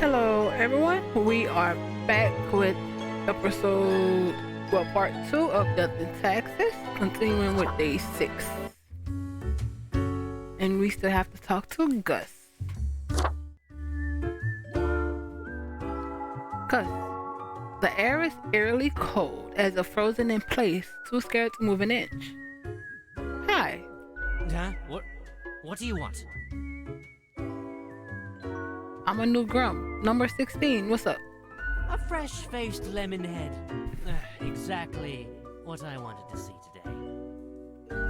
Hello, everyone. We are back with episode, part two of Death in Texas, continuing with day 6. And we still have to talk to Gus. Gus, the air is eerily cold, as if frozen in place, too scared to move an inch. Hi. Huh? What do you want? I'm a new Grum, number 16. What's up? A fresh-faced lemon head. Exactly what I wanted to see today.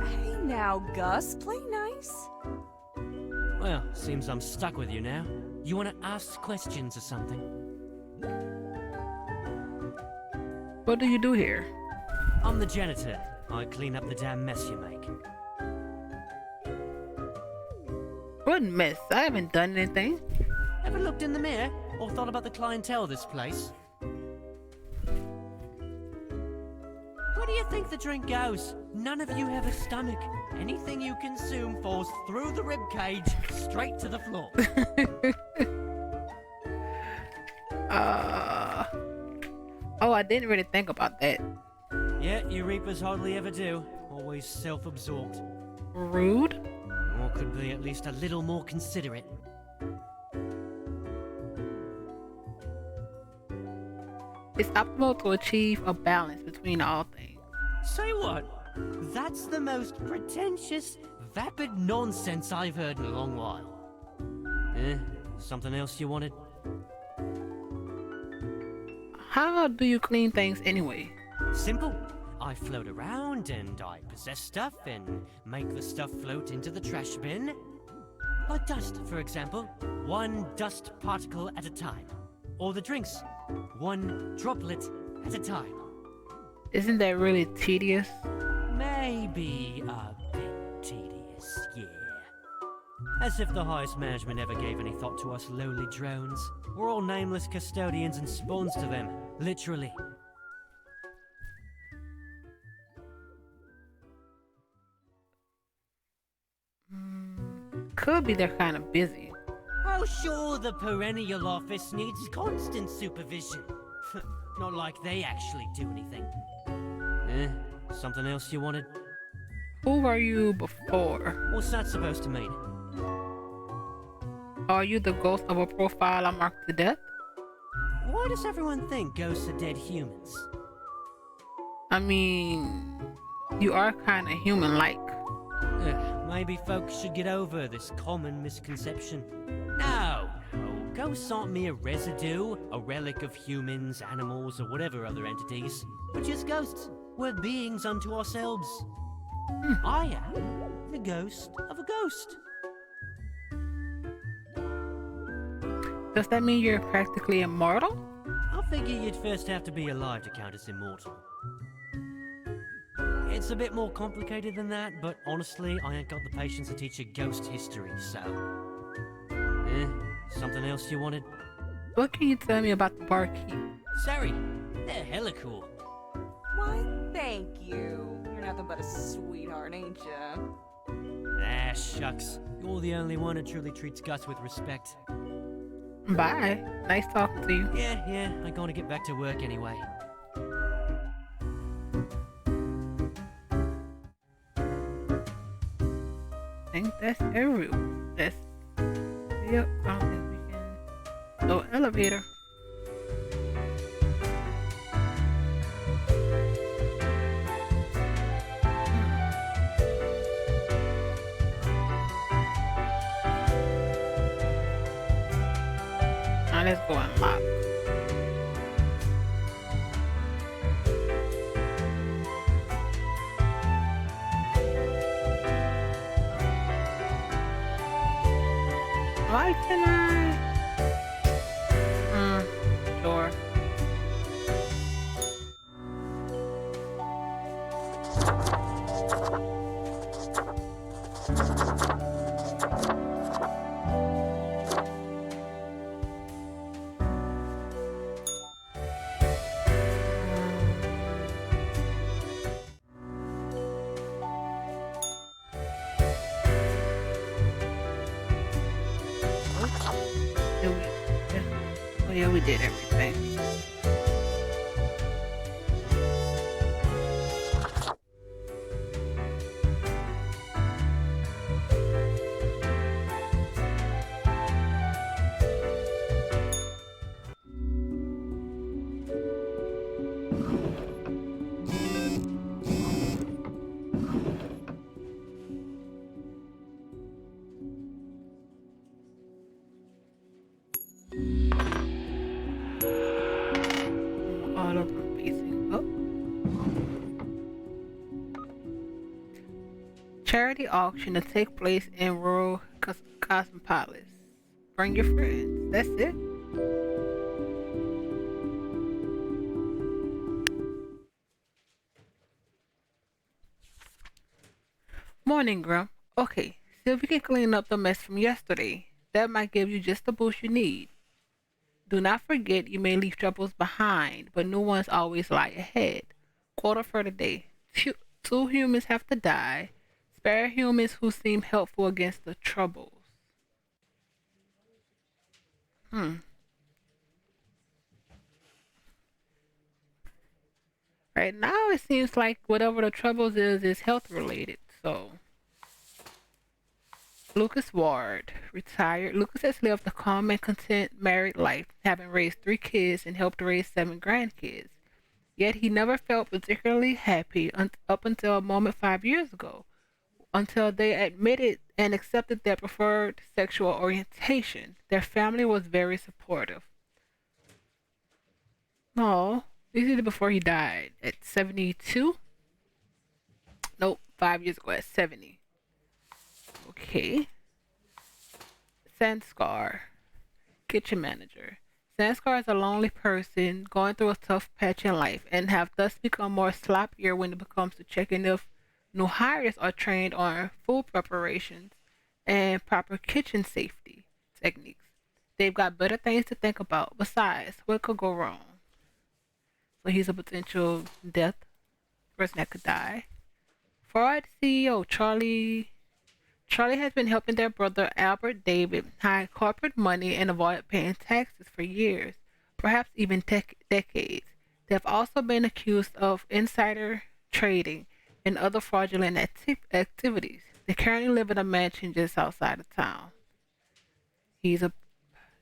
Hey now, Gus, play nice. Well, seems I'm stuck with you now. You want to ask questions or something? What do you do here? I'm the janitor. I clean up the damn mess you make. What mess? I haven't done anything. Ever looked in the mirror or thought about the clientele of this place? Where do you think the drink goes? None of you have a stomach. Anything you consume falls through the rib cage straight to the floor. Oh, I didn't really think about that. Yeah, you reapers hardly ever do. Always self-absorbed. Rude. Or could be at least a little more considerate. It's optimal to achieve a balance between all things. Say what? That's the most pretentious, vapid nonsense I've heard in a long while. Something else you wanted? How do you clean things anyway? Simple. I float around and I possess stuff and make the stuff float into the trash bin. Like dust, for example. One dust particle at a time. Or the drinks. One droplet at a time. Isn't that really tedious? Maybe a bit tedious, yeah. As if the highest management ever gave any thought to us lowly drones. We're all nameless custodians and spawns to them, literally. Could be they're kind of busy. Oh sure, the perennial office needs constant supervision. Not like they actually do anything. Something else you wanted? Who were you before? What's that supposed to mean? Are you the ghost of a profile I marked to death? Why does everyone think ghosts are dead humans? I mean, you are kind of human-like. Maybe folks should get over this common misconception. No, ghosts aren't mere residue, a relic of humans, animals, or whatever other entities. We're just ghosts. We're beings unto ourselves. I am the ghost of a ghost. Does that mean you're practically immortal? I figure you'd first have to be alive to count as immortal. It's a bit more complicated than that, but honestly, I ain't got the patience to teach a ghost history, so... something else you wanted? What can you tell me about the barkeep? Sorry, they're hella cool. Why, thank you. You're nothing but a sweetheart, ain't ya? Ah, shucks. You're the only one who truly treats Gus with respect. Bye. Nice talking to you. Yeah, I'm gonna get back to work anyway. I think that's everyone. Yep, I don't think we can. No elevator. Now let's go unlock. Why can I? Sure. Oh yeah, we did everything. All of them facing up. Charity auction to take place in rural Cosmopolis. Bring your friends. That's it. Morning, Grum. Okay, see if we can clean up the mess from yesterday. That might give you just the boost you need. Do not forget you may leave troubles behind, but new ones always lie ahead. Quota for the day. Two humans have to die. Spare humans who seem helpful against the troubles. Hmm. Right now it seems like whatever the troubles is health related. So Lucas Ward, retired. Lucas has lived a calm and content married life, having raised 3 kids and helped raise 7 grandkids. Yet he never felt particularly happy up until a moment 5 years ago, until they admitted and accepted their preferred sexual orientation. Their family was very supportive. No, this is before he died at 72. Nope, 5 years ago at 70. Okay. Sanskar, kitchen manager. Sanskar is a lonely person going through a tough patch in life and have thus become more sloppier when it comes to checking if new hires are trained on food preparations and proper kitchen safety techniques. They've got better things to think about. Besides, what could go wrong? So he's a potential death person that could die. Ford CEO Charlie has been helping their brother Albert David hide corporate money and avoid paying taxes for years, perhaps even decades. They have also been accused of insider trading and other fraudulent activities. They currently live in a mansion just outside of town. He's a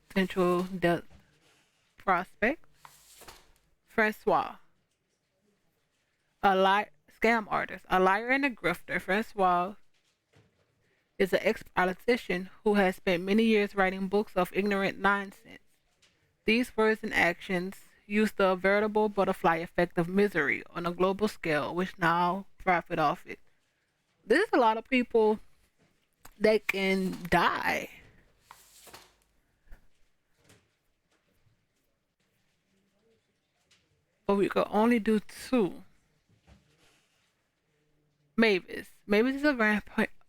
potential death prospect. Francois, a scam artist, a liar and a grifter. Francois is an ex-politician who has spent many years writing books of ignorant nonsense. These words and actions use the veritable butterfly effect of misery on a global scale, which now profit off it. There's a lot of people that can die. But we could only do two. Mavis is a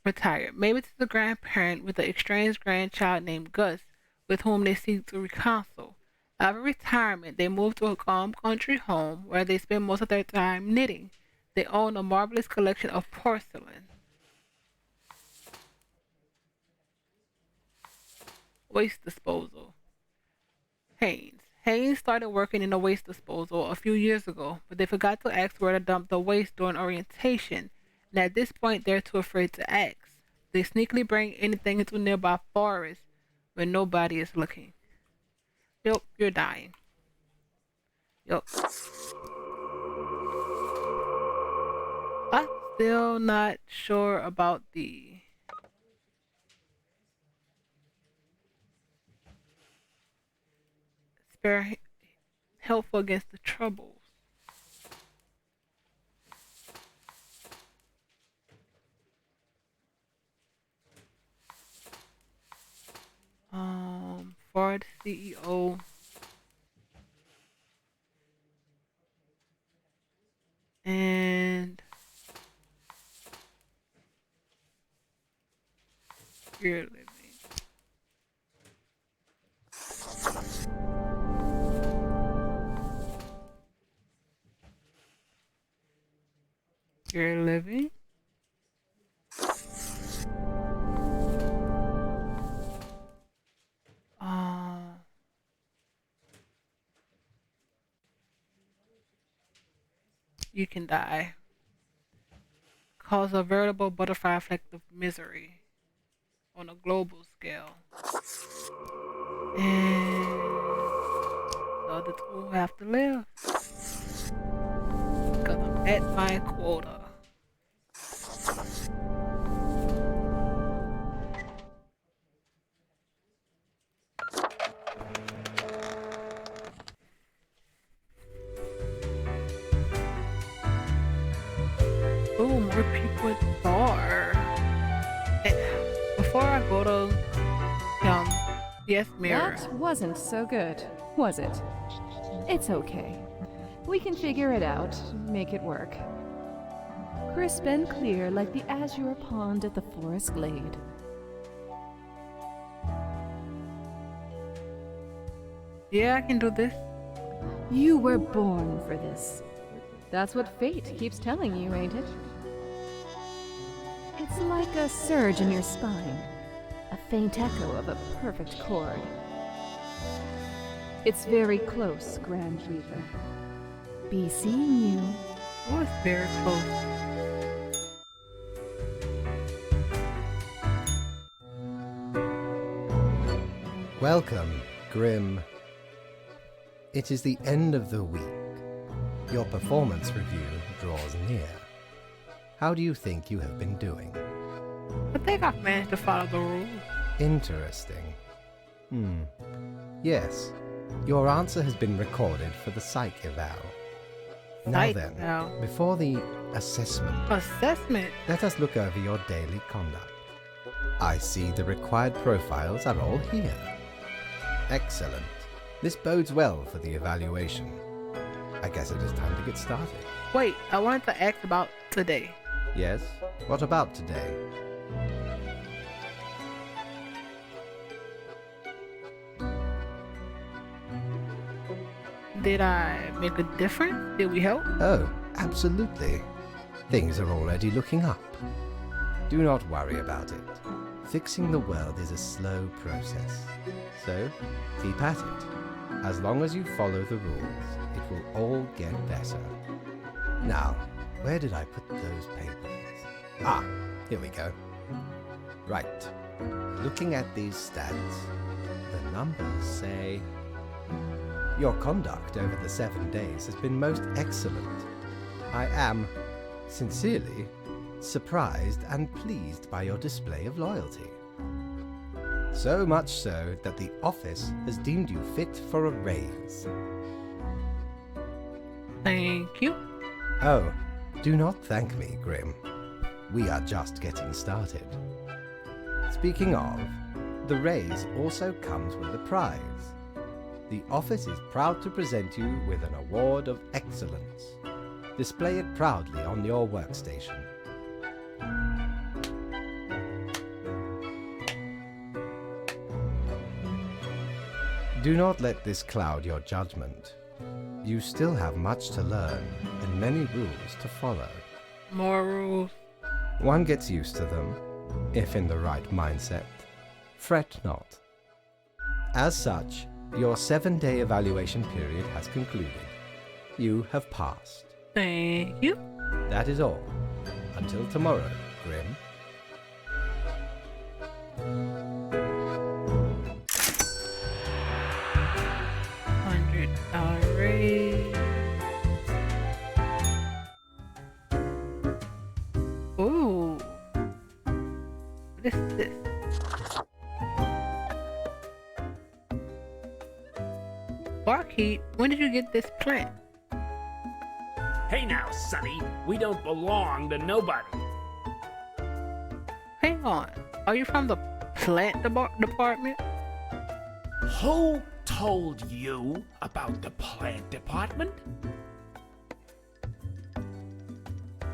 retired. Mavis is a grandparent with an estranged grandchild named Gus, with whom they seek to reconcile. After retirement, they move to a calm country home where they spend most of their time knitting. They own a marvelous collection of porcelain. Waste disposal. Haynes started working in a waste disposal a few years ago, but they forgot to ask where to dump the waste during orientation, and at this point they're too afraid to ask. They sneakily bring anything into nearby forests when nobody is looking. Yup, you're dying. Yup. I'm still not sure about the spare helpful against the troubles. Ford CEO. And you're living. You're living. Uh, you can die. Cause a veritable butterfly effect of misery on a global scale. And the other two have to live. Because I'm at my quota. Ooh, more people at the bar. Before I go to yes, mirror. That wasn't so good, was it? It's okay. We can figure it out, make it work. Crisp and clear like the azure pond at the forest glade. Yeah, I can do this. You were born for this. That's what fate keeps telling you, ain't it? It's like a surge in your spine, a faint echo of a perfect chord. It's very close, Grand Reaper. Be seeing you. Oh, it's very close. Welcome, Grim. It is the end of the week. Your performance review draws near. How do you think you have been doing? I think I've managed to follow the rules. Interesting. Yes, your answer has been recorded for the psych eval. Now Psych then, eval. before the assessment, Assessment. let us look over your daily conduct. I see the required profiles are all here. Excellent. This bodes well for the evaluation. I guess it is time to get started. Wait, I wanted to ask about today. Yes? What about today? Did I make a difference? Did we help? Oh, absolutely. Things are already looking up. Do not worry about it. Fixing the world is a slow process. So, keep at it. As long as you follow the rules, it will all get better. Now, where did I put those papers? Ah, here we go. Right. Looking at these stats, the numbers say your conduct over the 7 days has been most excellent. I am, sincerely, surprised and pleased by your display of loyalty. So much so that the office has deemed you fit for a raise. Thank you. Oh, do not thank me, Grim. We are just getting started. Speaking of, the raise also comes with a prize. The office is proud to present you with an award of excellence. Display it proudly on your workstation. Do not let this cloud your judgment. You still have much to learn and many rules to follow. More rules. One gets used to them, if in the right mindset. Fret not. As such, your 7-day evaluation period has concluded. You have passed. Thank you. That is all. Until tomorrow, Grim. $100 raise. Ooh. What is this? Barkeep, when did you get this plant? Hey now, Sonny, we don't belong to nobody. Hang on. Are you from the plant department? Who told you about the plant department?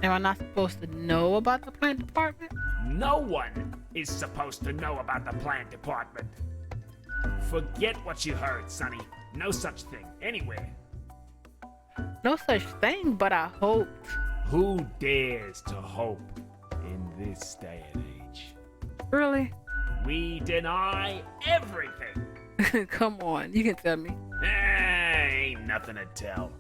Am I not supposed to know about the plant department? No one is supposed to know about the plant department. Forget what you heard, Sonny. No such thing anywhere. No such thing, but I hoped. Who dares to hope in this day and age? Really? We deny everything. Come on, you can tell me. Ain't nothing to tell.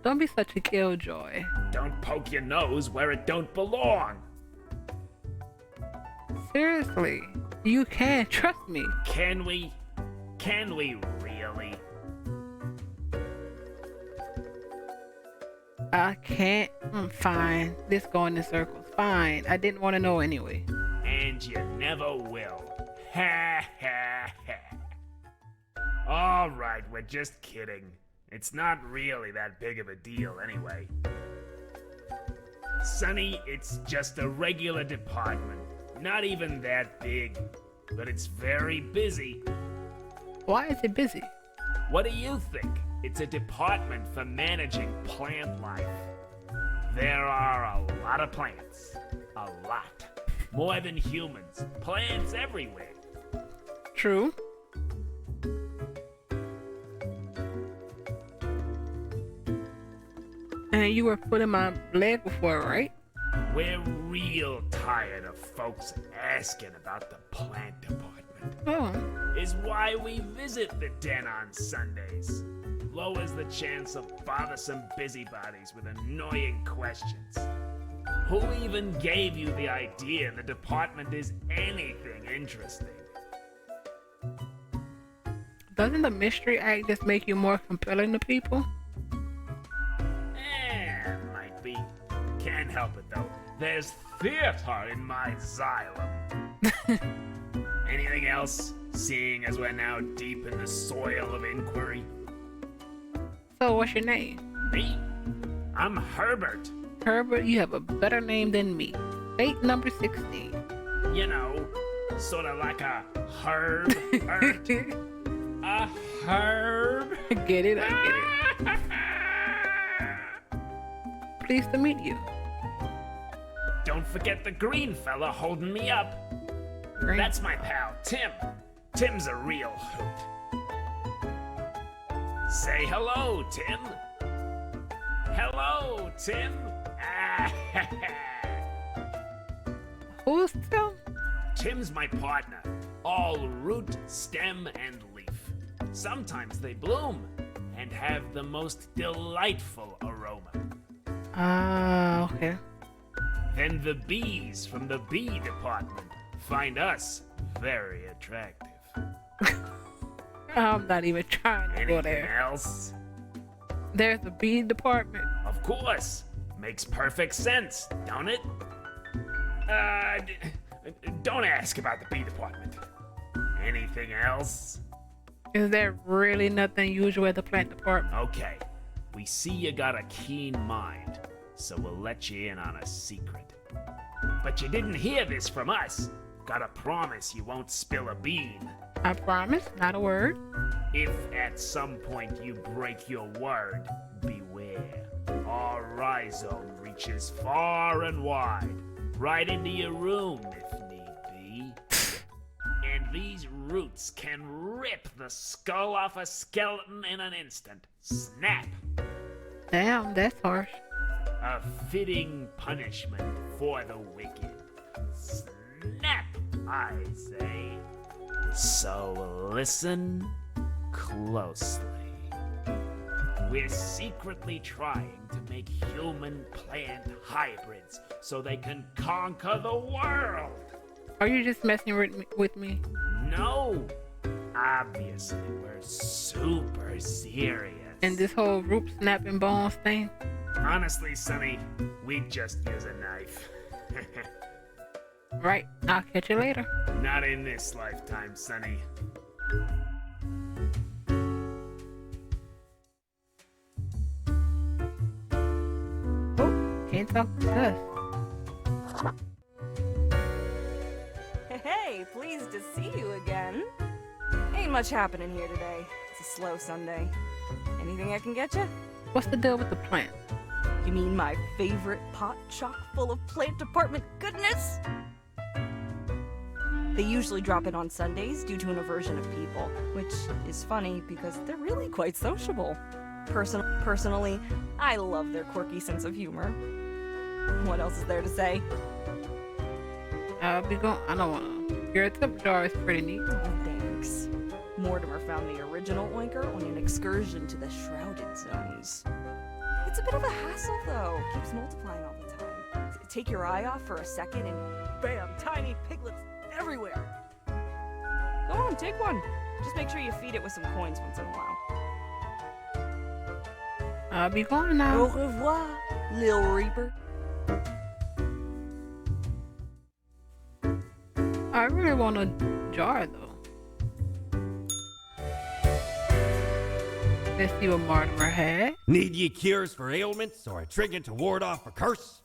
Don't be such a killjoy. Don't poke your nose where it don't belong. Seriously, you can trust me. Can we? Can we really? I can't. Fine. This going in circles. Fine. I didn't want to know anyway. And you never will. Ha ha ha. All right, we're just kidding. It's not really that big of a deal anyway. Sonny, it's just a regular department. Not even that big, but it's very busy. Why is it busy? What do you think? It's a department for managing plant life. There are a lot of plants. A lot. More than humans. Plants everywhere. True. And you were pulling my leg before, right? We're real tired of folks asking about the plant department. Oh, Is why we visit the den on Sundays. Lowers the chance of bothersome busybodies with annoying questions. Who even gave you the idea the department is anything interesting? doesn't the mystery act just make you more compelling to people? Might be. Can't help it though. There's theater in my xylem. Anything else? Seeing as we're now deep in the soil of inquiry. So what's your name? Me? I'm Herbert. Herbert, you have a better name than me. Fate number 16. You know, sort of like a herb. A herb. I get it, I get it. Pleased to meet you. Don't forget the green fella holding me up. Great. That's my pal, Tim. Tim's a real hoot. Say hello, Tim. Hello, Tim. Who's Tim? Tim's my partner. All root, stem, and leaf. Sometimes they bloom and have the most delightful aroma. Ah, okay. Then the bees from the bee department find us very attractive. I'm not even trying to go Anything there. else? There's a bee department. Of course. Makes perfect sense, don't it? Don't ask about the bee department. Anything else? Is there really nothing usual at the plant department? Okay. We see you got a keen mind, so we'll let you in on a secret. But you didn't hear this from us. Gotta promise you won't spill a bean. I promise, not a word. If at some point you break your word, beware. Our rhizome reaches far and wide, right into your room if need be. And these roots can rip the skull off a skeleton in an instant. Snap! Damn, that's harsh. A fitting punishment for the wicked. Snap, I say. So listen closely. We're secretly trying to make human-plant hybrids so they can conquer the world. Are you just messing with me? No, obviously we're super serious. And this whole root snapping bones thing? Honestly, Sonny, we'd just use a knife. Right, I'll catch you later. Not in this lifetime, Sonny. Oh, can't talk to us. Hey, pleased to see you again. Ain't much happening here today. It's a slow Sunday. Anything I can get you? What's the deal with the plant? You mean my favorite pot chock full of plant department goodness? They usually drop in on Sundays due to an aversion of people, which is funny because they're really quite sociable. Personally, I love their quirky sense of humor. What else is there to say? I'll be going. I don't wanna. Your tip jar is pretty neat. Oh, thanks. Mortimer found the original oinker on an excursion to the Shrouded Zones. It's a bit of a hassle, though. Keeps multiplying all the time. Take your eye off for a second and bam, tiny piglets everywhere. Go on, take one. Just make sure you feed it with some coins once in a while. I'll be going Au now. revoir, Lil Reaper. I really want a jar though. Let's see what Mortimer had. Need ye cures for ailments or a trinket to ward off a curse?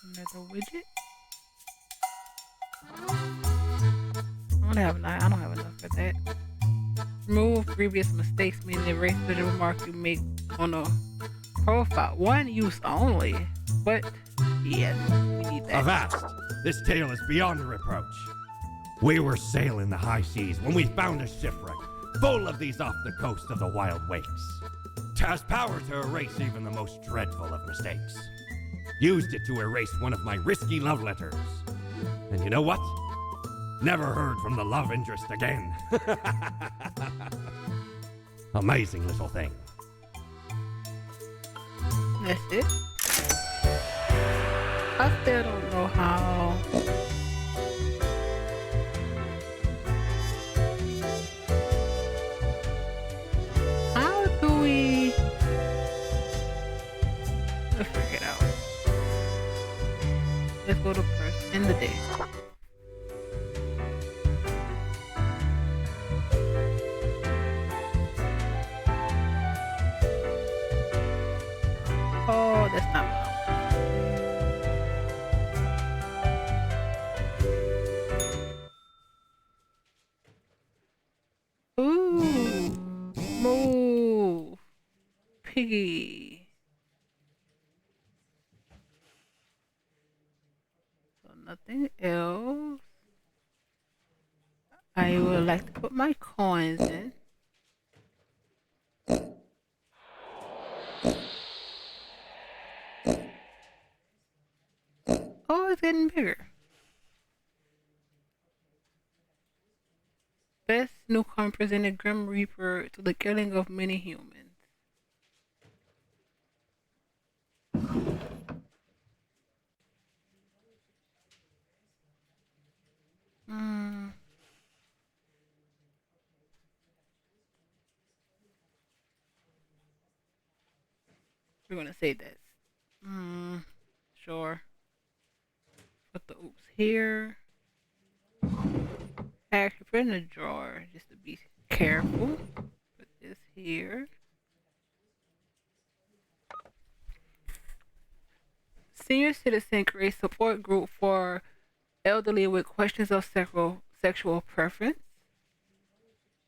Another widget. I don't have enough for that. Remove previous mistakes, meaning erase the remark you make on a profile. One use only. But yeah, we need that. Avast! This tale is beyond reproach. We were sailing the high seas when we found a shipwreck full of these off the coast of the wild wakes. 'Twas power to erase even the most dreadful of mistakes. Used it to erase one of my risky love letters. And you know what? Never heard from the love interest again. Amazing little thing. That's it. I still don't know how. How do we? Let's figure it out. Let's go to first in the day. Oh, that's not what I want. Ooh, move, piggy. So nothing else. I would like to put my coins in. Oh, it's getting bigger. Best newcomer presented Grim Reaper to the killing of many humans. Hmm. We're gonna say this. Sure. Put the oops here. Actually, put it in a drawer just to be careful. Put this here. Senior citizen creates support group for elderly with questions of sexual preference.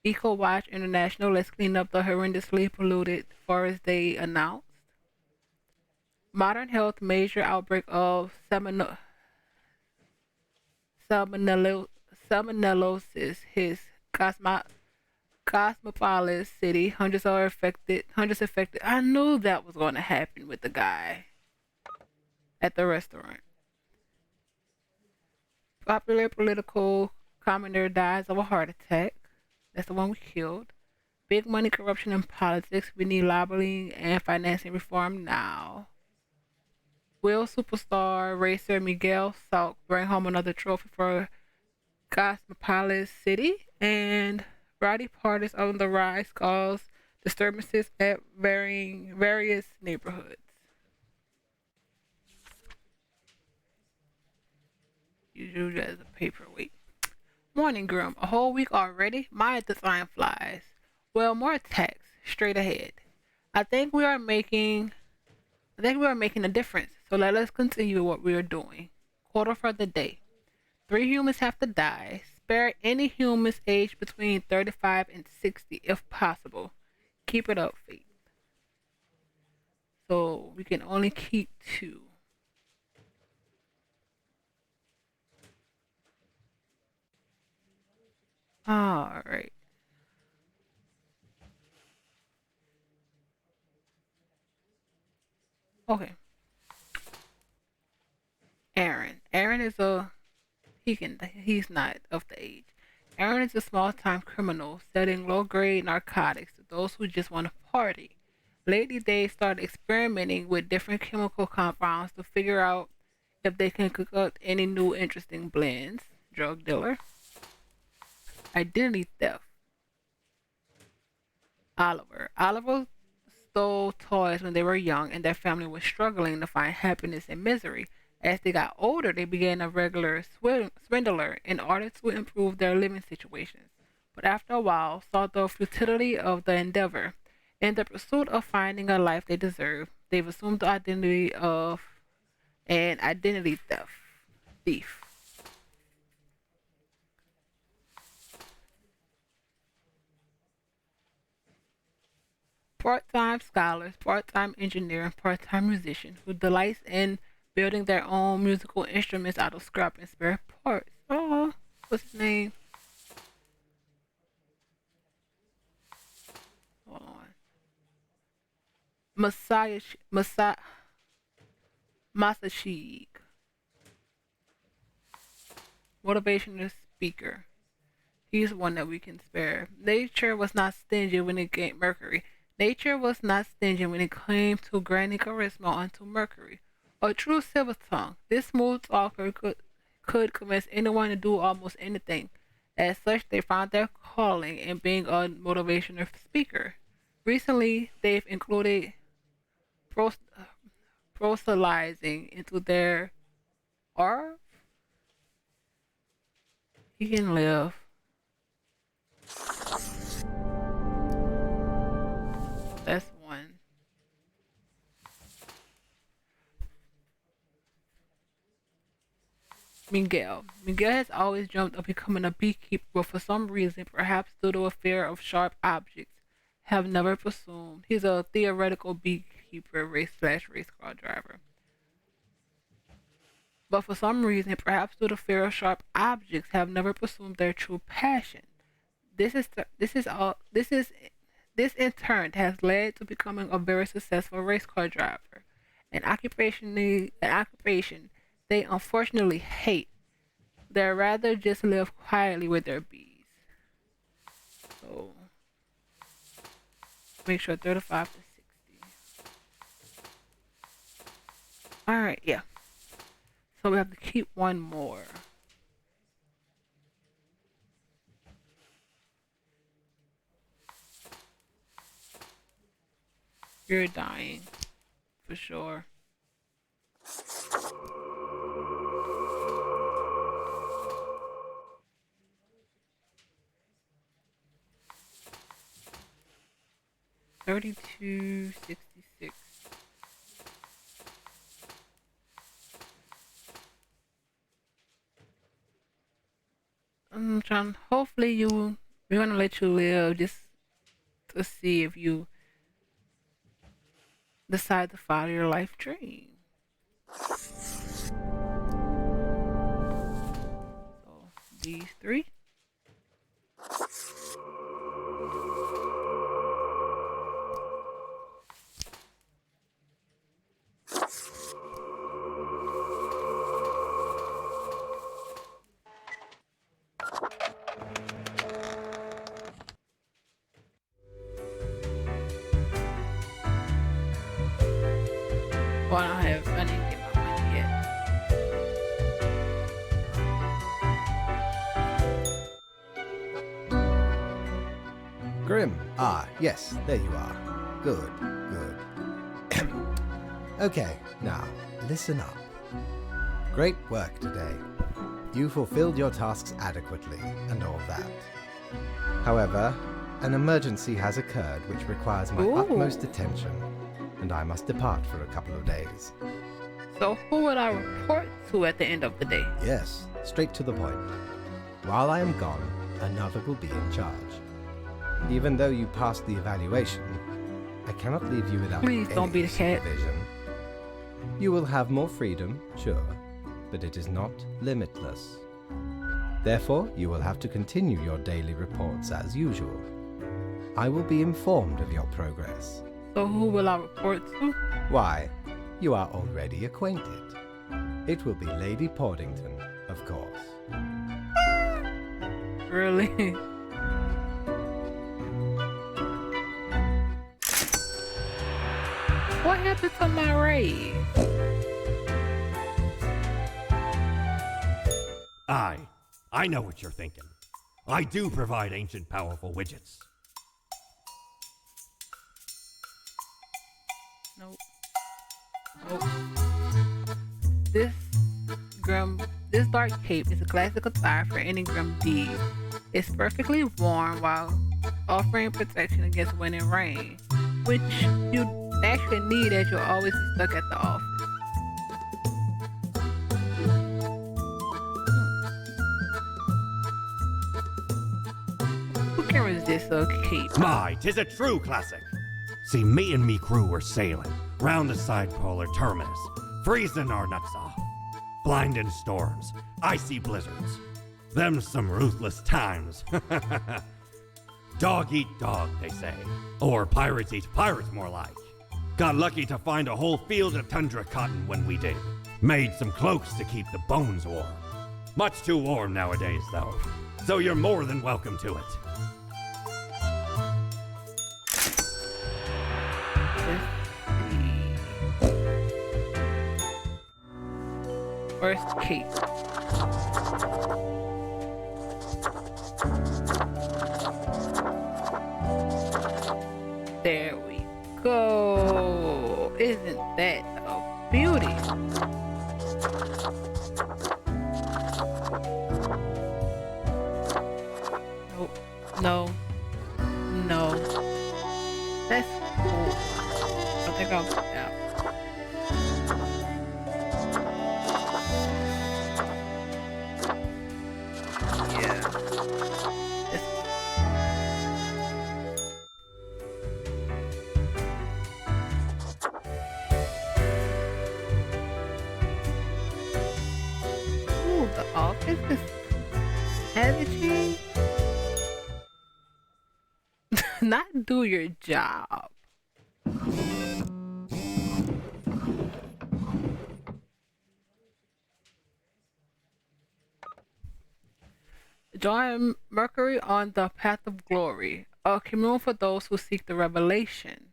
Eco Watch International, let's clean up the horrendously polluted forest they announced. Modern Health major outbreak of salmonellosis his Cosmopolis city. Hundreds affected. I knew that was going to happen with the guy at the restaurant. Popular political commentator dies of a heart attack. That's the one we killed. Big money corruption in politics. We need lobbying and financing reform now. Will superstar racer Miguel Salk bring home another trophy for Cosmopolis City? And rowdy parties on the rise cause disturbances at various neighborhoods. Usually as a paperweight. Morning Grim, a whole week already? My design flies. Well, more text straight ahead. I think we are making a difference. So let us continue what we are doing. Quarter for the day. 3 humans have to die. Spare any humans aged between 35 and 60 if possible. Keep it up, Fate. So we can only keep 2. Alright. Okay. Aaron. He's not of the age. Aaron is a small time criminal selling low grade narcotics to those who just want to party. Lately, they started experimenting with different chemical compounds to figure out if they can cook up any new interesting blends. Drug dealer. Identity theft. Oliver stole toys when they were young, and their family was struggling to find happiness in misery. As they got older, they began a regular swindler in order to improve their living situations. But after a while, saw the futility of the endeavor. In the pursuit of finding a life they deserve, they've assumed the identity of an identity thief. Part-time scholars, part-time engineer, and part-time musician who delights in building their own musical instruments out of scrap and spare parts. Oh, what's his name? Hold on. Masashik, motivational speaker. He's one that we can spare. Nature was not stingy when it came Mercury. Nature was not stingy when it came to granting charisma onto Mercury. A true silver tongue, this smooth talker could convince anyone to do almost anything. As such, they found their calling in being a motivational speaker. Recently, they've included pros- proselytizing into their art. He can live. That's one. Miguel has always dreamt of becoming a beekeeper, but for some reason, perhaps due to a fear of sharp objects, have never pursued. He's a theoretical beekeeper, race car driver. But for some reason, perhaps due to fear of sharp objects, have never pursued their true passion. This in turn has led to becoming a very successful race car driver, an occupation they unfortunately hate. They'd rather just live quietly with their bees. So make sure 35 to 60. Alright, yeah. So we have to keep one more. You're dying. For sure. $32.66. I'm trying. Hopefully, we're gonna let you live just to see if you decide to follow your life dream. So these three. Well, I didn't get my money yet. Grim. Ah, yes, there you are. Good, good. Okay, now, listen up. Great work today. You fulfilled your tasks adequately, and all that. However, an emergency has occurred which requires my utmost attention, and I must depart for a couple of days. So who will I report to at the end of the day? Yes, straight to the point. While I am gone, another will be in charge. Even though you passed the evaluation, I cannot leave you without Please don't any be the cat. supervision. You will have more freedom, sure, but it is not limitless. Therefore, you will have to continue your daily reports as usual. I will be informed of your progress. So who will I report to? Why, you are already acquainted. It will be Lady Portington, of course. Really? What happened to my raise? I know what you're thinking. I do provide ancient powerful widgets. Nope. Nope. This this dark cape is a classic attire for any grim deed. It's perfectly warm while offering protection against wind and rain, which you actually need as you'll always be stuck at the office. Who can resist a cape? My, 'tis a true classic. See, me and me crew were sailing round the side polar terminus, freezing our nuts off. Blinding storms, icy blizzards. Them's some ruthless times. Dog eat dog, they say. Or pirates eat pirates, more like. Got lucky to find a whole field of tundra cotton when we did. Made some cloaks to keep the bones warm. Much too warm nowadays, though. So you're more than welcome to it. First cape. There we go. Isn't that a beauty? Nope. No. No. That's cool. I think I'll put that. Yeah. This Ooh, the office is heavy. Not do your job. Join Mercury on the path of glory, a commune for those who seek the revelation.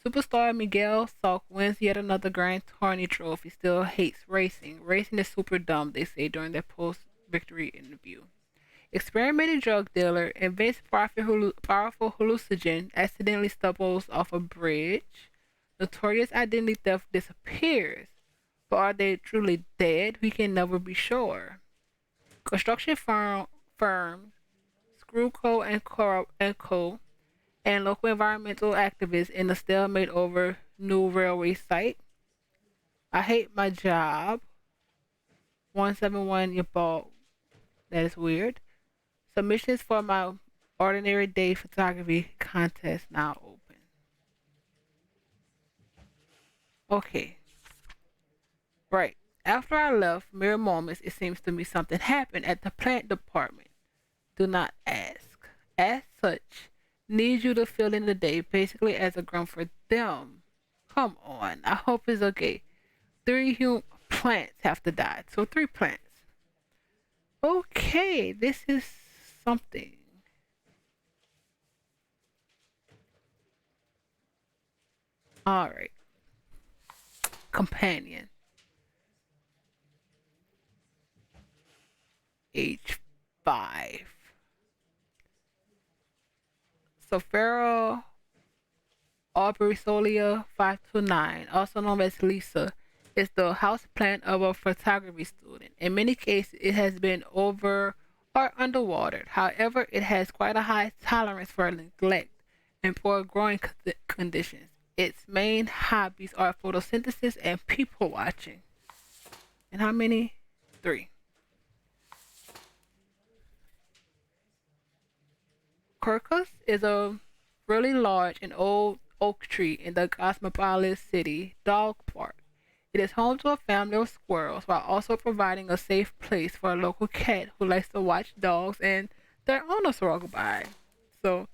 Superstar Miguel Salk wins yet another Grand Tourney trophy, still hates racing. Racing is super dumb, they say during their post-victory interview. Experimental drug dealer invents powerful hallucinogen, accidentally stumbles off a bridge. Notorious identity theft disappears. But are they truly dead? We can never be sure. Construction firms, Screwco and Co., and local environmental activists in a stalemate over new railway site. I hate my job. 171 your ball. That is weird. Submissions for my ordinary day photography contest now open. Okay. Right. After I left Mere Moments, it seems to me something happened at the plant department. Do not ask. As such, need you to fill in the day basically as a grunt for them. Come on. I hope it's okay. 3 plants have to die. So 3 plants. Okay, this is something. Alright. Companion. H5. So Pharaoh Aubrey Solia 529, also known as Lisa, is the houseplant of a photography student. In many cases, it has been over or underwatered. However, it has quite a high tolerance for neglect and poor growing conditions. Its main hobbies are photosynthesis and people watching. And how many? 3. Quercus is a really large and old oak tree in the cosmopolis city Dog Park. It is home to a family of squirrels while also providing a safe place for a local cat who likes to watch dogs and their owners walk by. So,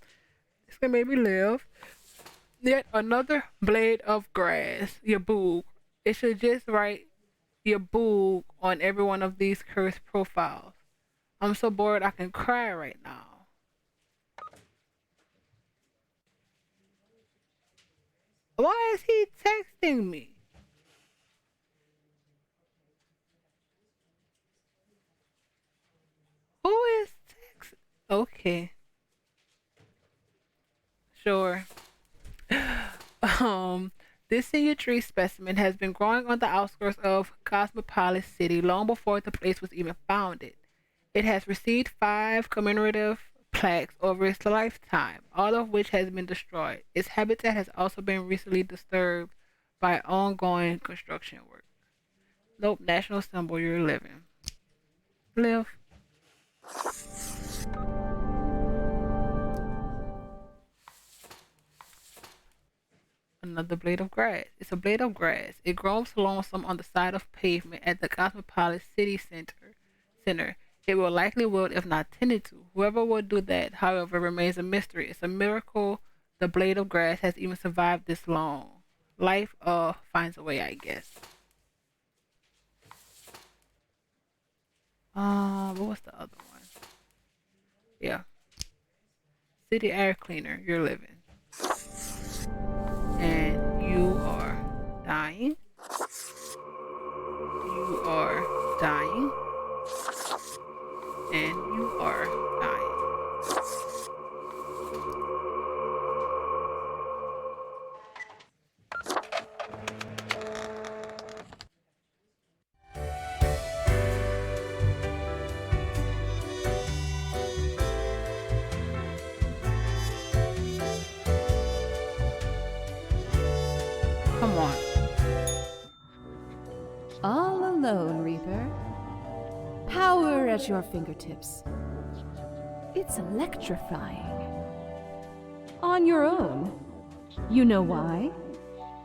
this can maybe live. Yet another blade of grass, Yaboog. It should just write Yaboog on every one of these cursed profiles. I'm so bored I can cry right now. Why is he texting me? Who is text? Okay, sure. Um, this senior tree specimen has been growing on the outskirts of Cosmopolis City long before the place was even founded. It has received 5 commemorative plaques over its lifetime, all of which has been destroyed. Its habitat has also been recently disturbed by ongoing construction work. Nope, national symbol, you're living. Live. Another blade of grass. It's a blade of grass. It grows lonesome on the side of pavement at the Cosmopolis City Center. It will likely wilt if not tended to. Whoever will do that, however, remains a mystery. It's a miracle the blade of grass has even survived this long. Life finds a way, I guess. What was the other one? Yeah. City air cleaner, you're living. And you are dying. You are dying. And you are dying. Come on. All alone, Reaper. Power at your fingertips. It's electrifying. On your own. You know why?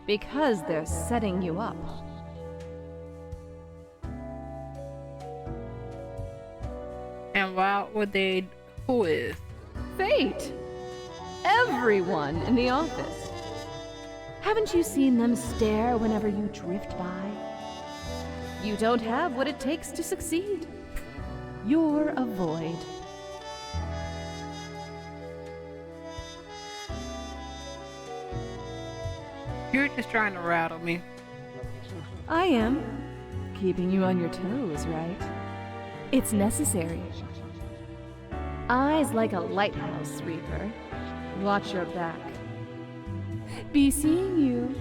Because they're setting you up. And why would they? Who is? Fate! Everyone in the office. Haven't you seen them stare whenever you drift by? You don't have what it takes to succeed. You're a void. You're just trying to rattle me. I am. Keeping you on your toes, right? It's necessary. Eyes like a lighthouse, Reaper. Watch your back. Be seeing you.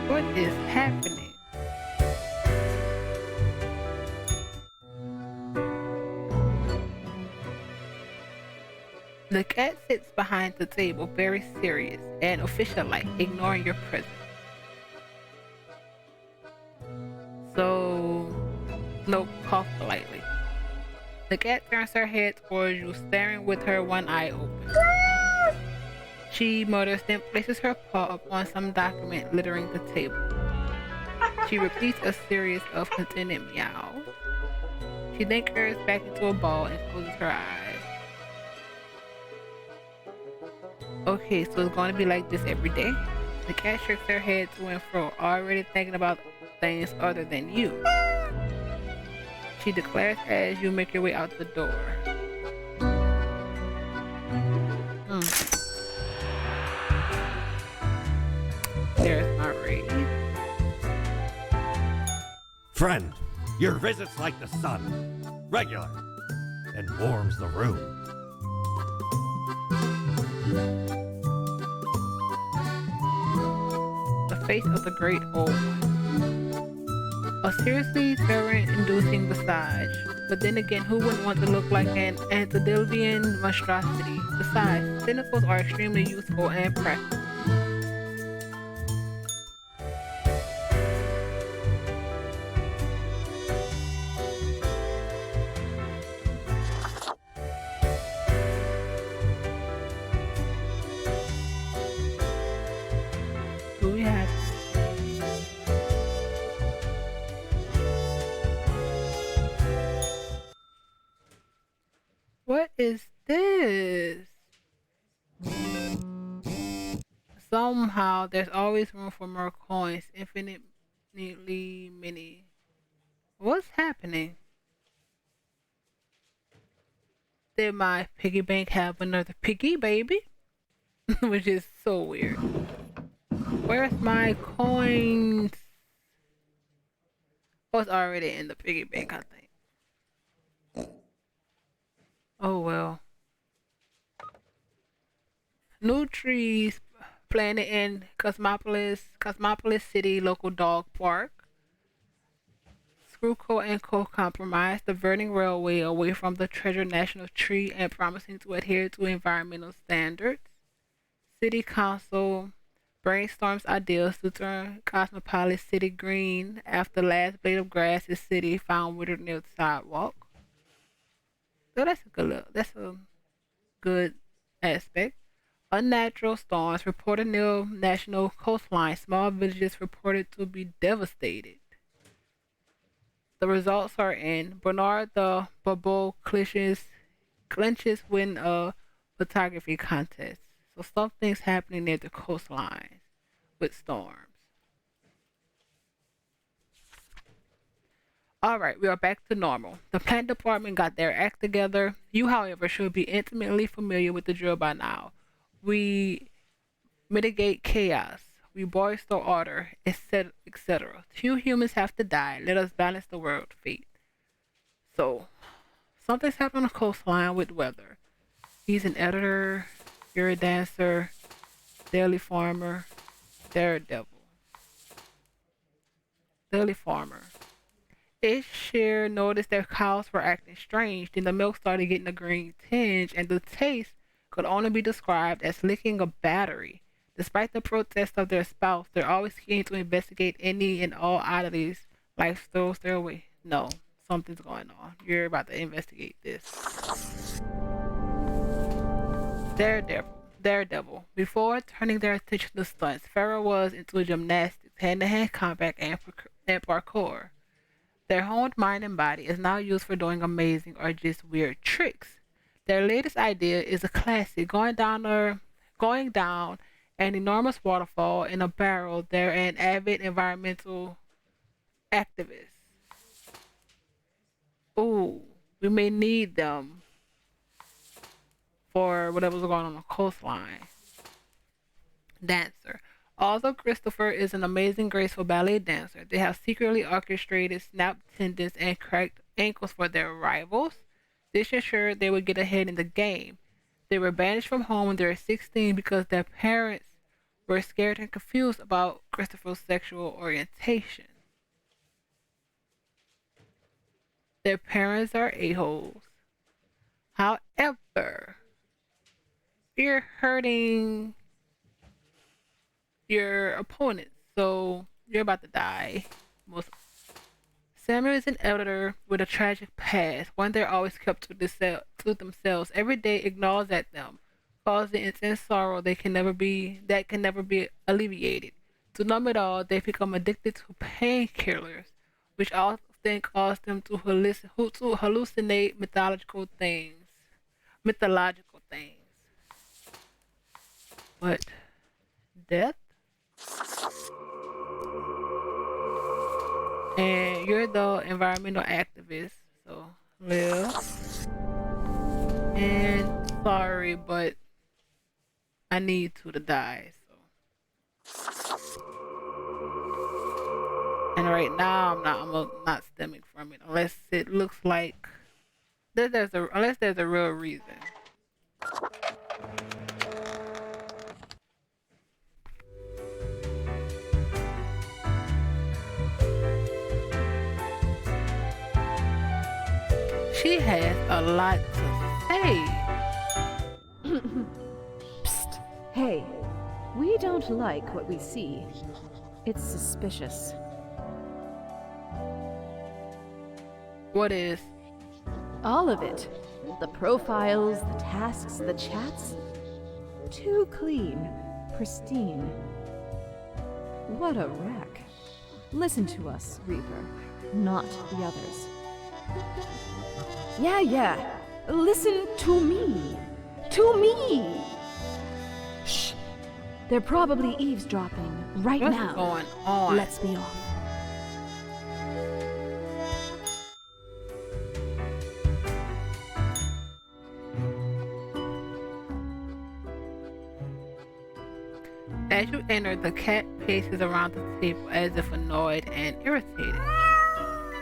What is happening? The cat sits behind the table, very serious and official-like, ignoring your presence. So, nope, cough politely. The cat turns her head towards you, staring with her one eye open. She mutters, then places her paw up on some document littering the table. She repeats a series of contented meows. She then curves back into a ball and closes her eyes. Okay, so it's going to be like this every day. The cat shakes her head to and fro, already thinking about things other than you. She declares as you make your way out the door. There's my raise. Friend, your visit's like the sun, regular, and warms the room. The face of the great old one. A seriously terror-inducing visage, but then again, who wouldn't want to look like an antediluvian monstrosity? Besides, cynicals are extremely useful and practical. Do we have? What is this? Somehow, there's always room for more coins, infinitely many. What's happening? Did my piggy bank have another piggy baby? which is so weird. Where's my coins? Oh, it's already in the piggy bank, I think. Oh well. New trees planted in Cosmopolis City local dog park. Screwco and Co. compromised, diverting railway away from the Treasure National Tree and promising to adhere to environmental standards. City Council brainstorms ideas to turn Cosmopolis City green after last blade of grass is city found withered near the sidewalk. So that's a good aspect. Unnatural storms reported near national coastline. Small villages reported to be devastated. The results are in. Bernard the Barbeau clinches win a photography contest. So something's happening near the coastline with storms. Alright, we are back to normal. The plant department got their act together. You, however, should be intimately familiar with the drill by now. We mitigate chaos. We bolster order, etc., etc. Few humans have to die. Let us balance the world fate. So, something's happening on the coastline with weather. He's an editor, you're a dancer, daily farmer, daredevil. Daily farmer. Ishir noticed their cows were acting strange. Then the milk started getting a green tinge, and the taste could only be described as licking a battery. Despite the protests of their spouse, they're always keen to investigate any and all oddities life throws their way. No, something's going on. You're about to investigate this. Daredevil. Daredevil. Before turning their attention to stunts, Pharaoh was into gymnastics, hand-to-hand combat, and parkour. Their honed mind and body is now used for doing amazing or just weird tricks. Their latest idea is a classic, going down an enormous waterfall in a barrel. They're an avid environmental activist. Ooh, we may need them for whatever's going on the coastline. Dancer. Although Christopher is an amazing, graceful ballet dancer, they have secretly orchestrated snapped tendons and cracked ankles for their rivals. This ensured they would get ahead in the game. They were banished from home when they were 16 because their parents were scared and confused about Christopher's sexual orientation. Their parents are a-holes. However, you're hurting your opponent, so you're about to die. Most Samuel is an editor with a tragic past, one they're always kept to themselves. Every day it gnaws at them, causing intense sorrow that can never be alleviated. To numb it all, they become addicted to painkillers, which often cause them to hallucinate mythological things. But death? And you're the environmental activist, so live. And sorry, but I need to die. So, and right now I'm not stemming from it unless it looks like unless there's a real reason. She has a lot to say. Psst. Hey, we don't like what we see. It's suspicious. What is? All of it. The profiles, the tasks, the chats. Too clean, pristine. What a wreck. Listen to us, Reaper, not the others. Yeah. Listen to me. To me! Shh. They're probably eavesdropping right What's now. going on? Let's be off. As you enter, the cat paces around the table as if annoyed and irritated.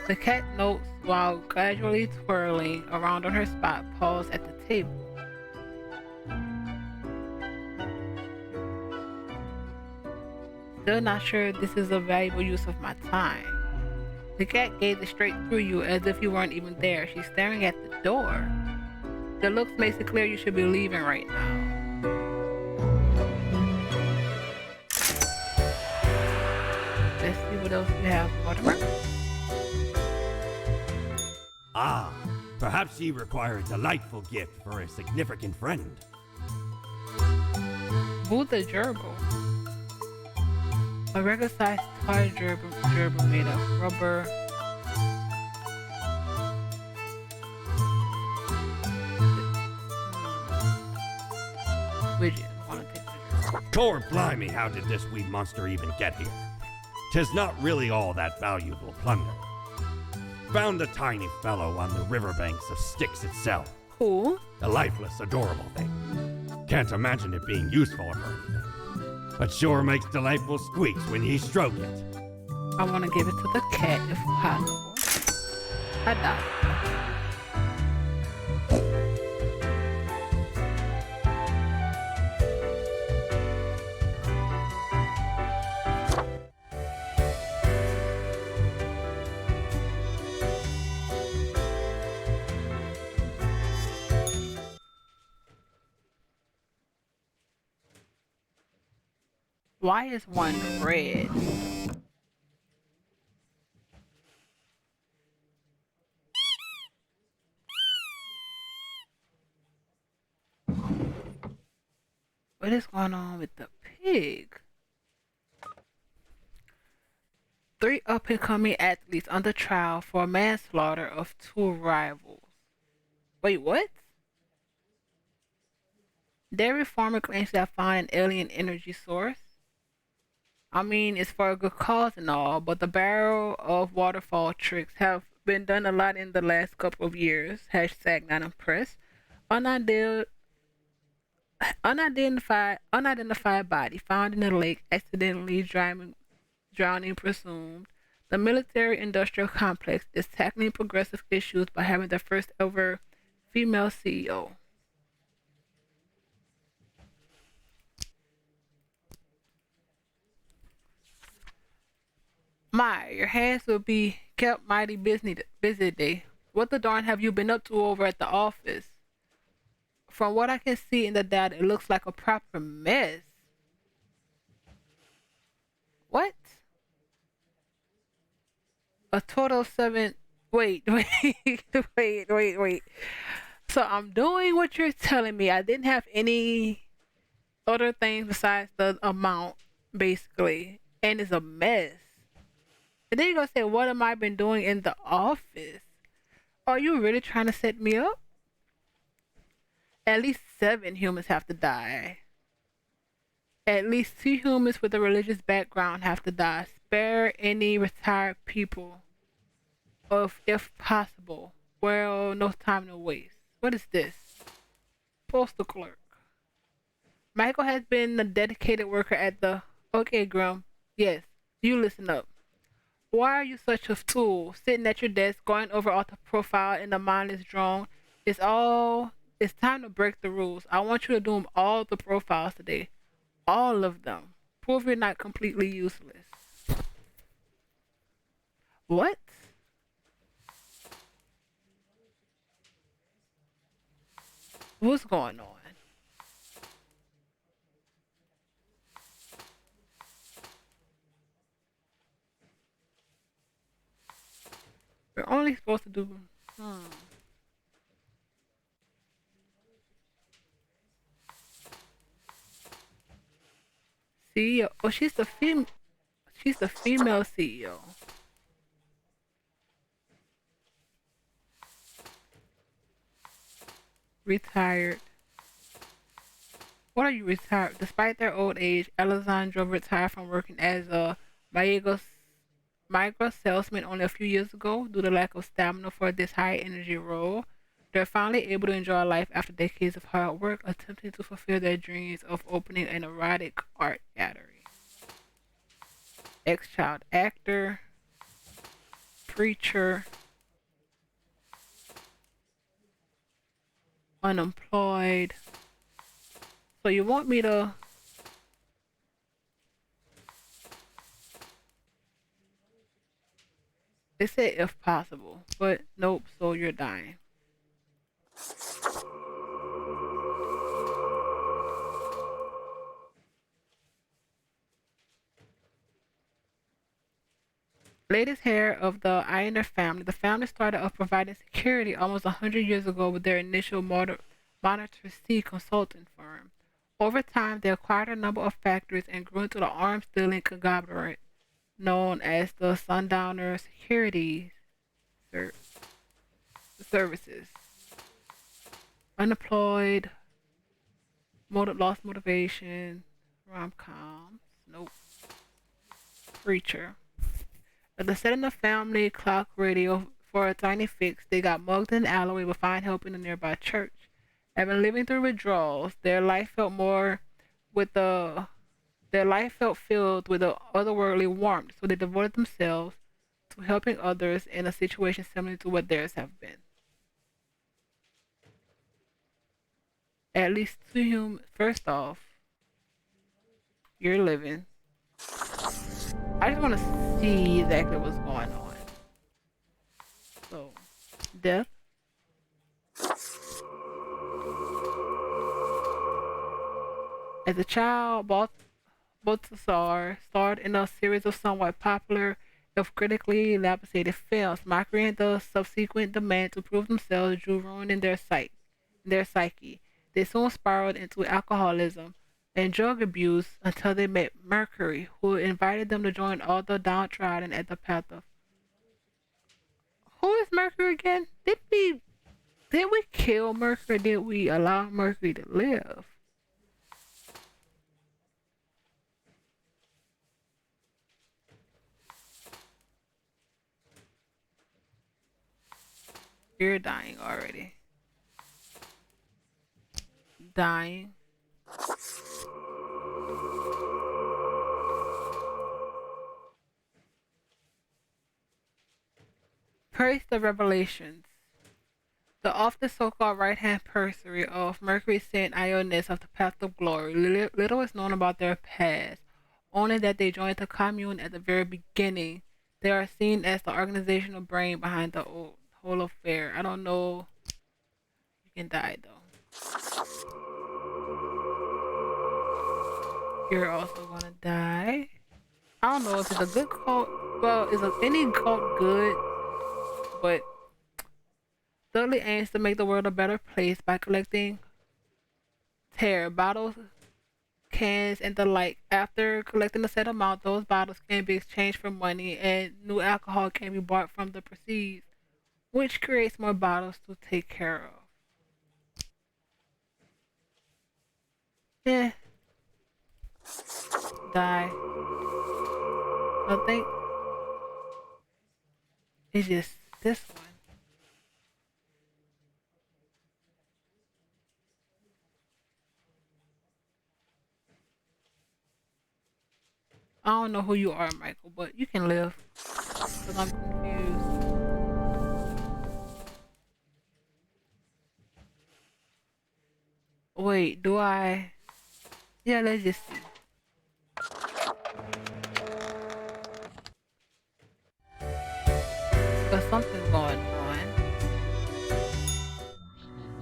The cat notes while gradually twirling around on her spot paws at the table. Still not sure this is a valuable use of my time. The cat gazes straight through you as if you weren't even there. She's staring at the door. The looks makes it clear you should be leaving right now. Let's see what else you have, Mortimer. Ah, perhaps he requires a delightful gift for a significant friend. Who's the gerbil? A regular sized toy gerbil made of rubber. Widget. I want to take pictures. Core blimey, how did this wee monster even get here? 'Tis not really all that valuable plunder. Found the tiny fellow on the riverbanks of Styx itself. Cool. A lifeless, adorable thing. Can't imagine it being useful or anything. But sure makes delightful squeaks when ye stroke it. I want to give it to the cat if possible. I die. Why is one red? What is going on with the pig? 3 up-and-coming athletes under trial for manslaughter of 2 rivals. Wait, what? Dairy farmer claims to have found an alien energy source. I mean, it's for a good cause and all, but the barrel of waterfall tricks have been done a lot in the last couple of years. Hashtag not impressed. Unidentified body found in the lake, accidentally drowning presumed. The military industrial complex is tackling progressive issues by having the first ever female CEO. My, your hands will be kept mighty busy today. What the darn have you been up to over at the office? From what I can see in the data, it looks like a proper mess. What? A total of 7. Wait, wait. So I'm doing what you're telling me. I didn't have any other things besides the amount, basically. And it's a mess. And then you're gonna say, what am I been doing in the office? Are you really trying to set me up? At least 7 humans have to die. At least 2 humans with a religious background have to die. Spare any retired people, if possible. Well, no time to waste. What is this? Postal clerk. Michael has been a dedicated worker at the... Okay, Grum. Yes, you listen up. Why are you such a fool, sitting at your desk, going over auto profile in the mindless drone? It's time to break the rules. I want you to do all the profiles today. All of them. Prove you're not completely useless. What? What's going on? We're only supposed to do... CEO. Oh, she's the female CEO. Retired. What are you retired? Despite their old age, Alessandro retired from working as a migrant salesman only a few years ago due to lack of stamina for this high energy role. They're finally able to enjoy life after decades of hard work, attempting to fulfill their dreams of opening an erotic art gallery. Ex-child actor, preacher, unemployed. So you want me to? They said if possible, but nope. So you're dying. Latest heir of the Iron family, the family started off providing security almost 100 years ago with their initial Monitor C consulting firm. Over time, they acquired a number of factories and grew into the arms dealing conglomerate known as the Sundowner Security Ser- Services. Unemployed, lost motivation, rom coms, nope, preacher. After setting the family clock radio for a tiny fix, they got mugged in an alleyway but find help in a nearby church. Having living through withdrawals, their life felt filled with a otherworldly warmth, so they devoted themselves to helping others in a situation similar to what theirs have been. At least two humans. First off, you're living. I just want to see exactly what's going on. So, death. As a child, Balthasar starred in a series of somewhat popular, if critically lapidated films. Mockery and the subsequent demand to prove themselves drew ruin in their psyche. They soon spiraled into alcoholism and drug abuse until they met Mercury, who invited them to join all the downtrodden at the path of. Who is Mercury again? Did we kill Mercury? Did we allow Mercury to live? You're dying already. Dying. Praise the revelations. The often so-called right-hand pursuer of Mercury's Saint Ionis of the path of glory. Little is known about their past, only that they joined the commune at the very beginning. They are seen as the organizational brain behind the whole affair. I don't know. You can die though. You're also gonna die. I don't know if it's a good cult. Well, is any cult good? But Dudley aims to make the world a better place by collecting tear bottles, cans, and the like. After collecting a set amount, those bottles can be exchanged for money, and new alcohol can be bought from the proceeds, which creates more bottles to take care of. Eh, die. I think it's just this one. I don't know who you are, Michael, but you can live. Because I'm confused. Wait, do I? Yeah, let's just see. Because something's going on.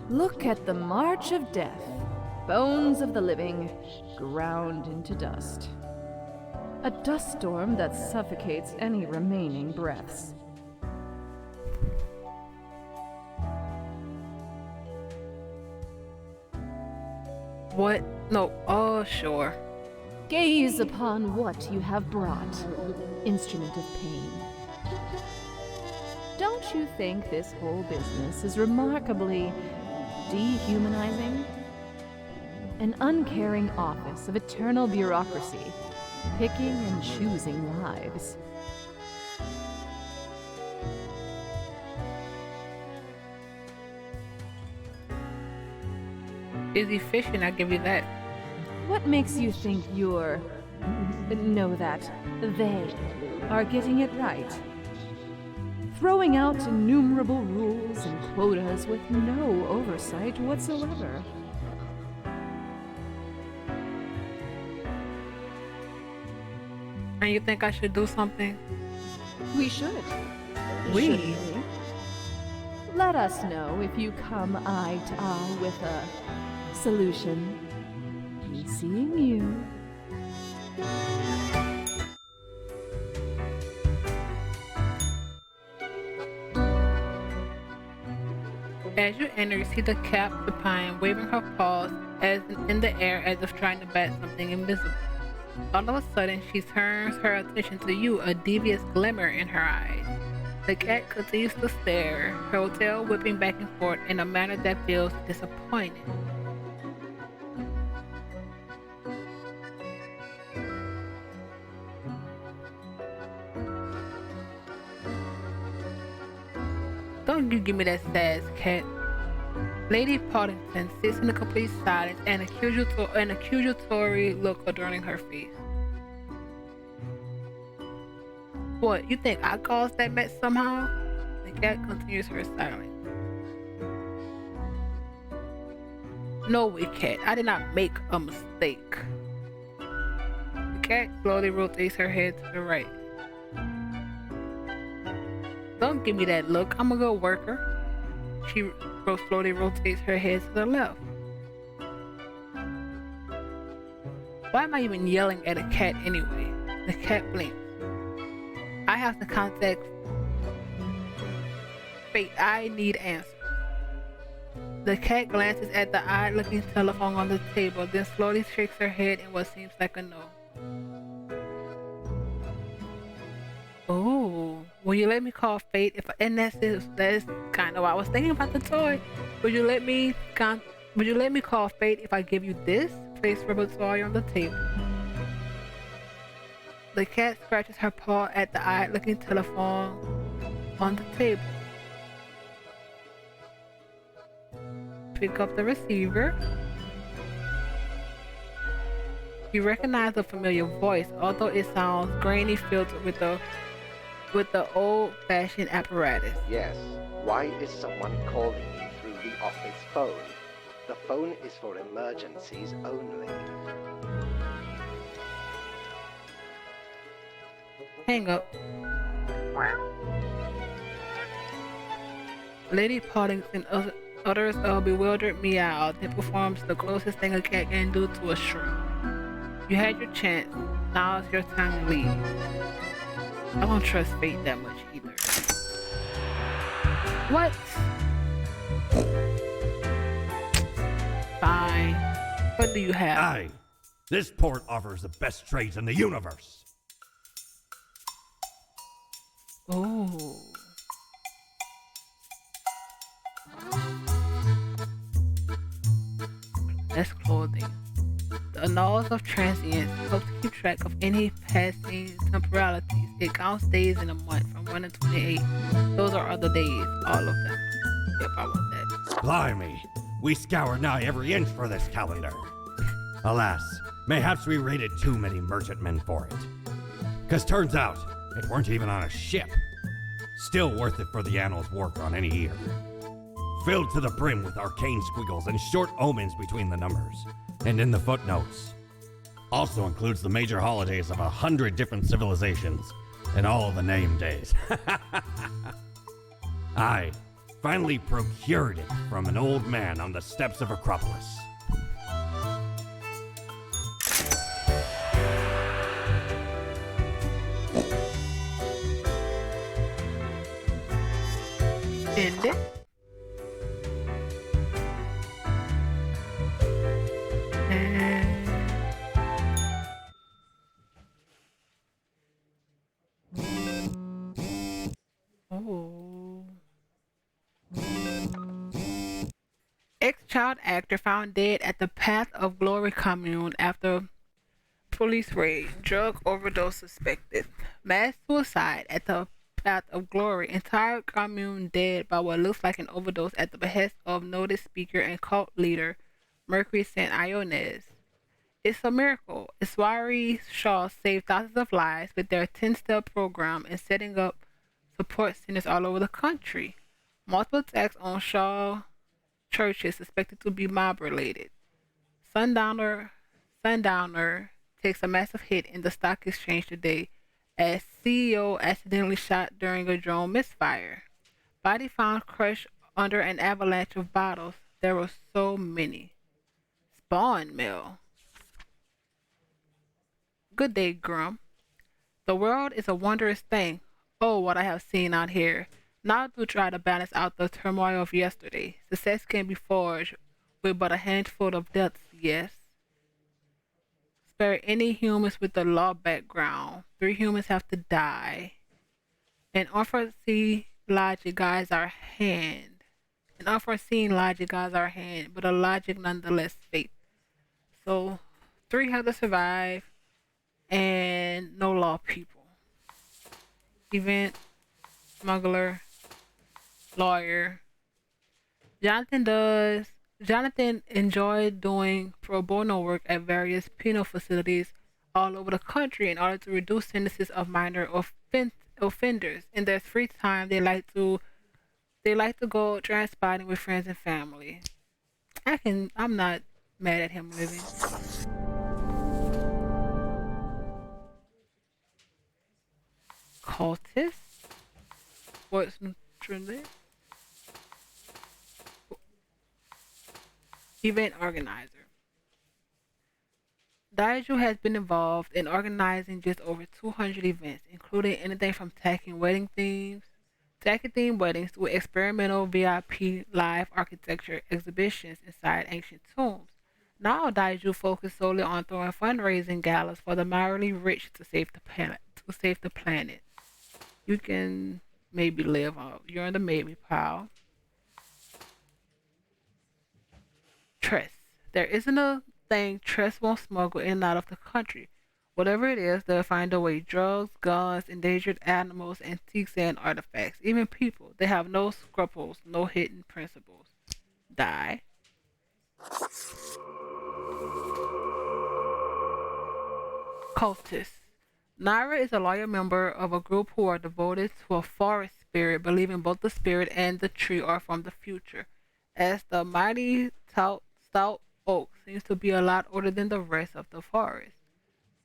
Look at the march of death. Bones of the living, ground into dust. A dust storm that suffocates any remaining breaths. What? No. Oh, sure. Gaze upon what you have brought, instrument of pain. Don't you think this whole business is remarkably dehumanizing? An uncaring office of eternal bureaucracy, picking and choosing lives. Is efficient, I give you that. What makes you think you're. No, that they are getting it right? Throwing out innumerable rules and quotas with no oversight whatsoever. And you think I should do something? We should. We? Shouldn't we? Let us know if you come eye to eye with a solution. Be seeing you. As you enter, you see the cat supine waving her paws as in the air as if trying to bat something invisible. All of a sudden, she turns her attention to you, a devious glimmer in her eyes. The cat continues to stare, her tail whipping back and forth in a manner that feels disappointed. Don't you give me that sass, cat. Lady Partington sits in a complete silence, and an accusatory look adorning her face. What, you think I caused that mess somehow? The cat continues her silence. No way, cat. I did not make a mistake. The cat slowly rotates her head to the right. Don't give me that look. I'm a good worker. She slowly rotates her head to the left. Why am I even yelling at a cat anyway? The cat blinks. I have to contact fate. I need answers. The cat glances at the odd-looking telephone on the table, then slowly shakes her head in what seems like a no. Oh, will you let me call fate if? And that's kind of what I was thinking about the toy. Would you let me call fate if I give you this? Place rubber toy on the table. The cat scratches her paw at the odd-looking telephone on the table. Pick up the receiver. You recognize the familiar voice, although it sounds grainy, filtered with the old-fashioned apparatus. Yes. Why is someone calling me through the office phone? The phone is for emergencies only. Hang up. Lady Partington utters a bewildered meow that performs the closest thing a cat can do to a shriek. You had your chance. Now it's your time to leave. I don't trust fate that much either. What? Fine. What do you have? Aye. This port offers the best trades in the universe. Oh. That's clothing. The annals of transience help to keep track of any passing temporalities. It counts days in a month from 1 to 28. Those are other days, all of them. Yep, I want that. Blimey, we scoured nigh every inch for this calendar. Alas, mayhaps we raided too many merchantmen for it. 'Cause turns out, it weren't even on a ship. Still worth it for the annals' work on any year. Filled to the brim with arcane squiggles and short omens between the numbers, and in the footnotes. Also includes the major holidays of 100 different civilizations, and all the name days. I finally procured it from an old man on the steps of Acropolis. End it. Oh. Ex-child actor found dead at the Path of Glory commune after police raid. Drug overdose suspected. Mass suicide at the Path of Glory. Entire commune dead by what looks like an overdose at the behest of noted speaker and cult leader Mercury St. Iones. It's a miracle. Iswari Shaw saved thousands of lives with their 10-step program and setting up support centers all over the country. Multiple attacks on Shaw churches suspected to be mob related. Sundowner takes a massive hit in the stock exchange today as CEO accidentally shot during a drone misfire. Body found crushed under an avalanche of bottles. There were so many. Spawn Mill. Good day, Grum. The world is a wondrous thing. Oh, what I have seen out here. Now to try to balance out the turmoil of yesterday. Success can be forged with but a handful of deaths, yes. Spare any humans with a law background. 3 humans have to die. An unforeseen logic guides our hand. An unforeseen logic guides our hand, but a logic nonetheless fate. So 3 have to survive and no law people. Event, smuggler, lawyer. Jonathan enjoyed doing pro bono work at various penal facilities all over the country in order to reduce sentences of minor offenders. In their free time, they like to go transporting with friends and family. I'm not mad at him living. Cultist? What's neutralist? Event organizer. Daiju has been involved in organizing just over 200 events, including anything from tacky themed weddings to experimental VIP live architecture exhibitions inside ancient tombs. Now Daiju focuses solely on throwing fundraising galas for the mildly rich to save the planet. You can maybe live out. You're in the maybe pile. Tress. There isn't a thing Tress won't smuggle in and out of the country. Whatever it is, they'll find a way. Drugs, guns, endangered animals, antiques, and artifacts. Even people. They have no scruples, no hidden principles. Die. Cultists. Naira is a loyal member of a group who are devoted to a forest spirit, believing both the spirit and the tree are from the future. As the mighty stout oak seems to be a lot older than the rest of the forest.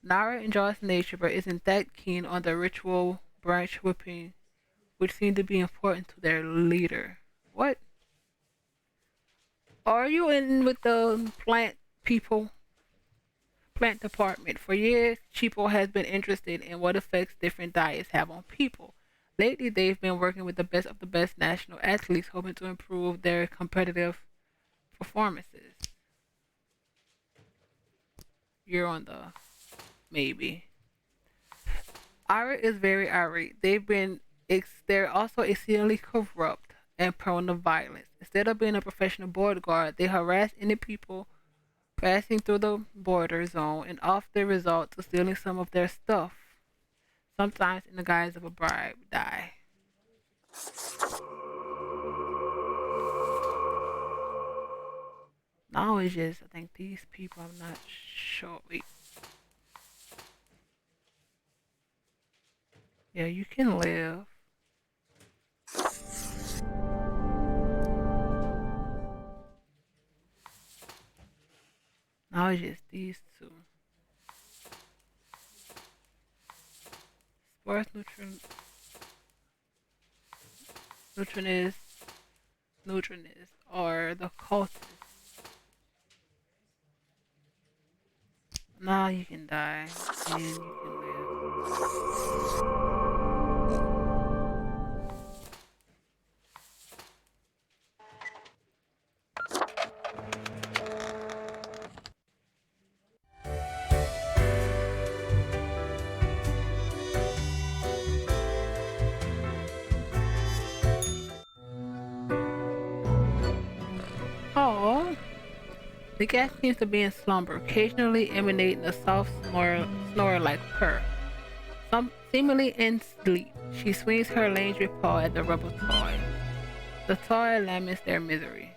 Naira enjoys nature but isn't that keen on the ritual branch whipping, which seemed to be important to their leader. What? Are you in with the plant department? For years, Chipo has been interested in what effects different diets have on people. Lately, they've been working with the best of the best national athletes, hoping to improve their competitive performances. You're on the maybe. Ira is very irate. They're also exceedingly corrupt and prone to violence. Instead of being a professional border guard, they harass any people passing through the border zone and often result to stealing some of their stuff, sometimes in the guise of a bribe. Die. Now it's just, I think these people, I'm not sure. Wait. Yeah, you can live. Now it's just these two. Sports neutronist, or the cultist. Now you can die and you can live. Oh, the cat seems to be in slumber, occasionally emanating a soft snore like purr. Seemingly in sleep, she swings her lingerie paw at the rubber toy. The toy laments their misery.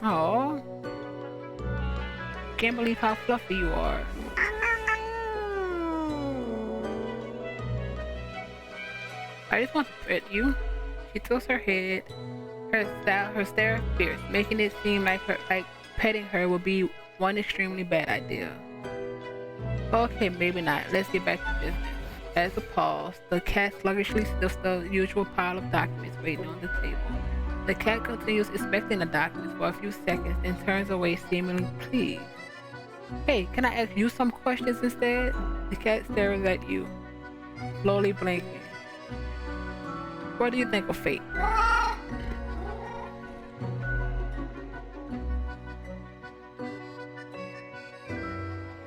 Oh, can't believe how fluffy you are. I just want to pet you. She tilts her head. Her stare is fierce, making it seem like petting her would be one extremely bad idea. Okay, maybe not. Let's get back to business. As a pause, the cat sluggishly sniffs the usual pile of documents waiting on the table. The cat continues inspecting the documents for a few seconds and turns away seemingly pleased. Hey, can I ask you some questions instead? The cat stares at you, slowly blinking. What do you think of fate?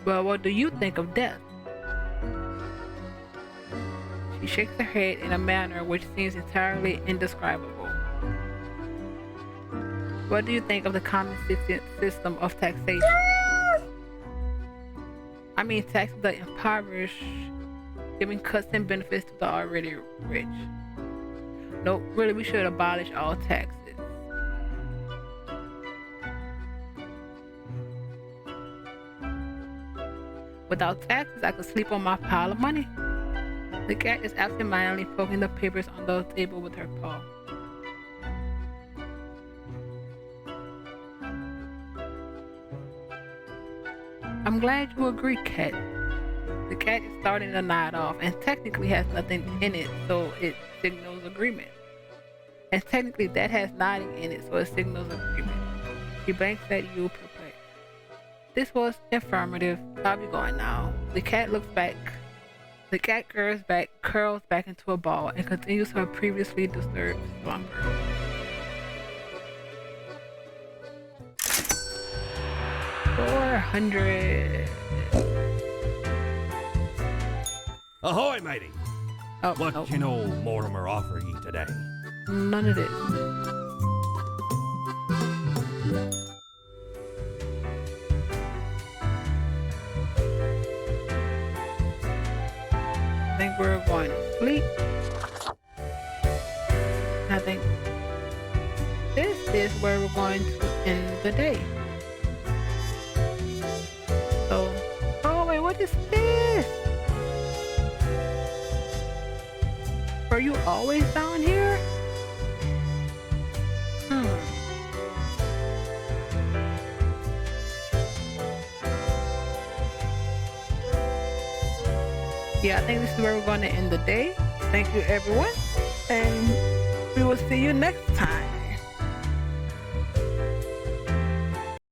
Well, what do you think of death? She shakes her head in a manner which seems entirely indescribable. What do you think of the common system of taxation? I mean, taxing the impoverished, giving cuts and benefits to the already rich. No, really, we should abolish all taxes. Without taxes, I could sleep on my pile of money. The cat is absentmindedly poking the papers on the table with her paw. I'm glad you agree, cat. The cat is starting to nod off and technically has nothing in it, so it signals agreement. And technically that has nothing in it, so it signals agreement. She blinks at you perplexed. This was informative. I'll be going now. The cat looks back. The cat curls back into a ball and continues her previously disturbed slumber. $400. Ahoy, matey! Oh, What no. can old Mortimer offer ye today? None of this. I think we're going to sleep. I think this is where we're going to end the day. So, oh wait, what is this? Were you always down here? Yeah, I think this is where we're going to end the day. Thank you, everyone, and we will see you next time.